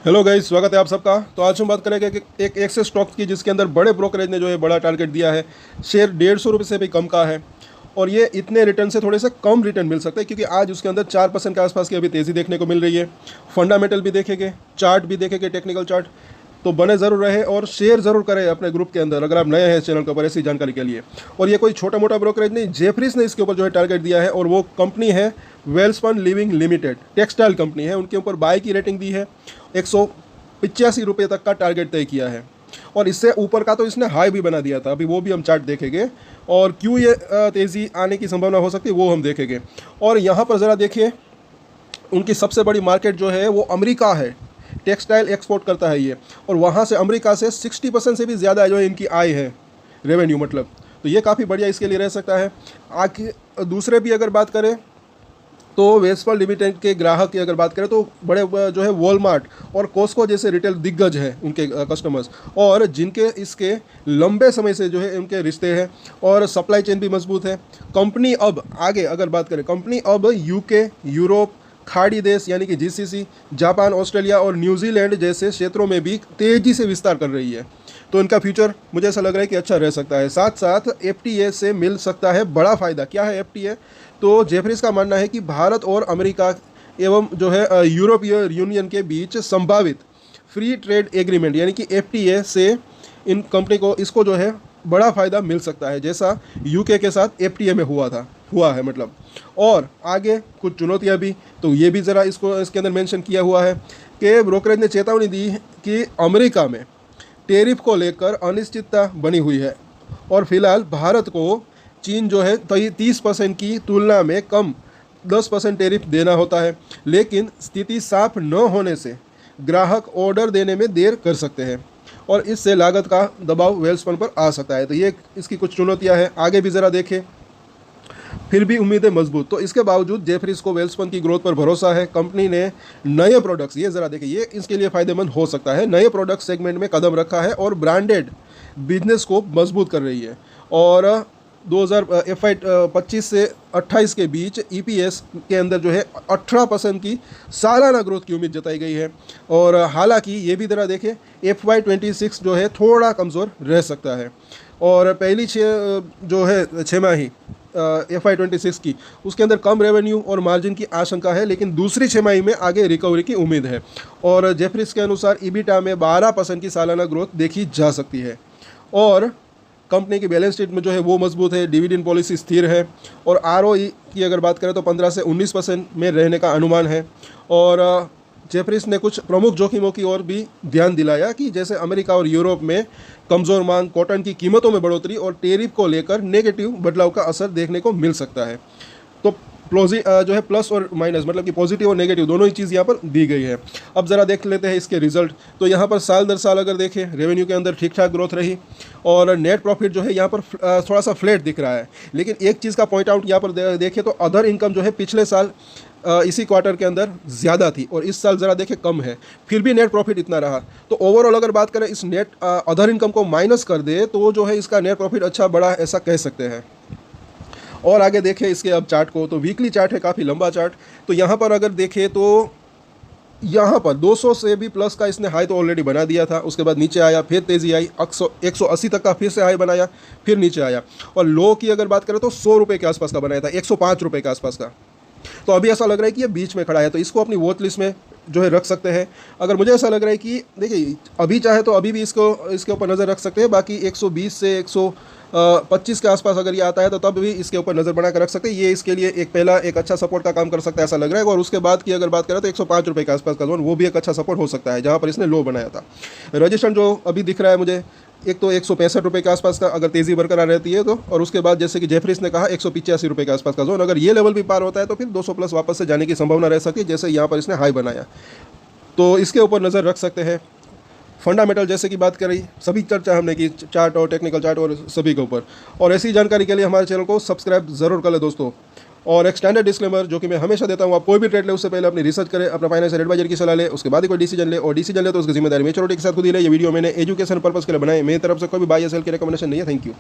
Hello guys, स्वागत है आप सबका। तो आज हम बात करेंगे कि एक एक्सेस स्टॉक्स की जिसके अंदर बड़े ब्रोकरेज ने जो है बड़ा टारगेट दिया है। शेयर 150 रुपये से भी कम का है और ये इतने रिटर्न से थोड़े से कम रिटर्न मिल सकते हैं क्योंकि आज उसके अंदर 4% के आसपास की अभी तेज़ी देखने को मिल रही है। फंडामेंटल भी देखेंगे, चार्ट भी देखेंगे, टेक्निकल चार्ट। तो बने ज़रूर रहे और शेयर ज़रूर करें अपने ग्रुप के अंदर अगर आप नए हैं चैनल के ऊपर ऐसी जानकारी के लिए। और ये कोई छोटा मोटा ब्रोकरेज नहीं, जेफरीज ने इसके ऊपर जो है टारगेट दिया है और वो कंपनी है Welspun living limited, textile company है। उनके ऊपर बाय की रेटिंग दी है, 185 रुपये तक का टारगेट तय किया है और इससे ऊपर का तो इसने हाई भी बना दिया था। अभी वो भी हम चार्ट देखेंगे और क्यों ये तेज़ी आने की संभावना हो सकती है वो हम देखेंगे। और यहाँ पर ज़रा देखिए, उनकी सबसे बड़ी मार्केट जो है वो अमेरिका है। टेक्सटाइल एक्सपोर्ट करता है ये और वहाँ से अमेरिका से 60% से भी ज़्यादा जो है इनकी आय है, रेवेन्यू मतलब। तो ये काफ़ी बढ़िया इसके लिए रह सकता है। आगे दूसरे भी अगर बात करें तो वेस्टफॉल लिमिटेड के ग्राहक की अगर बात करें तो बड़े जो है वॉलमार्ट और कॉस्को जैसे रिटेल दिग्गज हैं उनके कस्टमर्स, और जिनके इसके लंबे समय से जो है उनके रिश्ते हैं और सप्लाई चेन भी मजबूत है। कंपनी अब आगे अगर बात करें, कंपनी अब यूके, यूरोप, खाड़ी देश यानी कि जीसीसी, जापान, ऑस्ट्रेलिया और न्यूजीलैंड जैसे क्षेत्रों में भी तेज़ी से विस्तार कर रही है। तो इनका फ्यूचर मुझे ऐसा लग रहा है कि अच्छा रह सकता है। साथ साथ एफटीए से मिल सकता है बड़ा फ़ायदा। क्या है एफटीए? तो जेफरीज का मानना है कि भारत और अमेरिका एवं जो है यूरोपीय यूनियन के बीच संभावित फ्री ट्रेड एग्रीमेंट यानी कि एफटीए से इन कंपनी को इसको जो है बड़ा फ़ायदा मिल सकता है, जैसा यूके के साथ एफटीए में हुआ है मतलब। और आगे कुछ चुनौतियां भी, तो ये भी ज़रा इसके अंदर मेंशन किया हुआ है कि ब्रोकरेज ने चेतावनी दी कि अमेरिका में टैरिफ को लेकर अनिश्चितता बनी हुई है और फिलहाल भारत को चीन जो है 30% की तुलना में कम 10% टैरिफ देना होता है, लेकिन स्थिति साफ न होने से ग्राहक ऑर्डर देने में देर कर सकते हैं और इससे लागत का दबाव वेल्सपन पर आ सकता है। तो ये इसकी कुछ चुनौतियां हैं। आगे भी ज़रा देखें, फिर भी उम्मीदें मजबूत। तो इसके बावजूद जेफरीज को वेल्सपन की ग्रोथ पर भरोसा है। कंपनी ने नए प्रोडक्ट्स, ये ज़रा देखिए, ये इसके लिए फ़ायदेमंद हो सकता है, नए प्रोडक्ट सेगमेंट में कदम रखा है और ब्रांडेड बिजनेस को मजबूत कर रही है। और 2025 से 28 के बीच ईपीएस के अंदर जो है 18% की सालाना ग्रोथ की उम्मीद जताई गई है। और हालांकि ये भी ज़रा देखें, FY26 जो है थोड़ा कमज़ोर रह सकता है और पहली जो है छमाही FY26 की, उसके अंदर कम रेवेन्यू और मार्जिन की आशंका है, लेकिन दूसरी छमाही में आगे रिकवरी की उम्मीद है। और जेफरीज के अनुसार ईबिटा में 12% की सालाना ग्रोथ देखी जा सकती है। और कंपनी की बैलेंस शीट में जो है वो मजबूत है, डिविडेंड पॉलिसी स्थिर है और आरओई की अगर बात करें तो 15 से 19% में रहने का अनुमान है। और जेफरीज ने कुछ प्रमुख जोखिमों की ओर भी ध्यान दिलाया कि जैसे अमेरिका और यूरोप में कमज़ोर मांग, कॉटन की कीमतों में बढ़ोतरी और टैरिफ को लेकर नेगेटिव बदलाव का असर देखने को मिल सकता है। तो जो है प्लस और माइनस मतलब कि पॉजिटिव और नेगेटिव दोनों ही चीज़ यहाँ पर दी गई है। अब ज़रा देख लेते हैं इसके रिजल्ट। तो यहाँ पर साल दर साल अगर देखें, रेवेन्यू के अंदर ठीक ठाक ग्रोथ रही और नेट प्रॉफिट जो है यहाँ पर थोड़ा सा फ्लैट दिख रहा है। लेकिन एक चीज़ का पॉइंट आउट यहाँ पर देखें तो अदर इनकम जो है पिछले साल इसी क्वार्टर के अंदर ज़्यादा थी और इस साल ज़रा देखें कम है, फिर भी नेट प्रॉफिट इतना रहा। तो ओवरऑल अगर बात करें इस नेट अदर इनकम को माइनस कर दे तो जो है इसका नेट प्रॉफिट अच्छा बड़ा ऐसा कह सकते हैं। और आगे देखें इसके अब चार्ट को, तो वीकली चार्ट है, काफ़ी लंबा चार्ट। तो यहाँ पर अगर देखें तो यहाँ पर 200 से भी प्लस का इसने हाई तो ऑलरेडी बना दिया था, उसके बाद नीचे आया, फिर तेज़ी आई, 180 तक का फिर से हाई बनाया, फिर नीचे आया। और लो की अगर बात करें तो 100 रुपये के आसपास का बनाया था, 105 रुपये के आसपास का। तो अभी ऐसा लग रहा है कि ये बीच में खड़ा है, तो इसको अपनी वॉच लिस्ट में जो है रख सकते हैं। अगर मुझे ऐसा लग रहा है कि देखिए अभी चाहे तो अभी भी इसके ऊपर नज़र रख सकते हैं, बाकी 120 से 125 के आसपास अगर ये आता है तो तब भी इसके ऊपर नज़र बना कर रख सकते हैं। ये इसके लिए एक अच्छा सपोर्ट का काम कर सकता है ऐसा लग रहा है। और उसके बाद की अगर बात करें तो 105 रुपये के आसपास का जोन, वो भी एक अच्छा सपोर्ट हो सकता है जहाँ पर इसने लो बनाया था। रजिस्ट्रेशन जो अभी दिख रहा है मुझे, एक तो 165 रुपये के आसपास का अगर तेज़ी बरकरार रहती है तो, और उसके बाद जैसे कि जेफरीज ने कहा 185 रुपये के आसपास का जोन, अगर ये लेवल भी पार होता है तो फिर 200 प्लस वापस से जाने की संभावना रह सकती है, जैसे यहाँ पर इसने हाई बनाया। तो इसके ऊपर नज़र रख सकते हैं। फंडामेंटल जैसे कि बात करी, सभी चर्चा हमने की, चार्ट और टेक्निकल चार्ट और सभी के ऊपर। और ऐसी जानकारी के लिए हमारे चैनल को सब्सक्राइब ज़रूर कर ले दोस्तों। और एक स्टैंडर्ड डिस्क्लेमर जो कि मैं हमेशा देता हूँ, आप कोई भी ट्रेड ले उससे पहले अपनी रिसर्च करें, अपना फाइनेंशियल एडवाइजर की सलाह ले, उसके बाद ही कोई डिसीजन ले, और डिसीजन ले तो उसकी जिम्मेदारी मेच्योरिटी के साथ खुद ही ले। ये वीडियो मैंने एजुकेशन पर्पस के लिए बनाए, मेरी तरफ से कोई भी बाय या सेल की रिकमेंडेशन नहीं है। Thank you.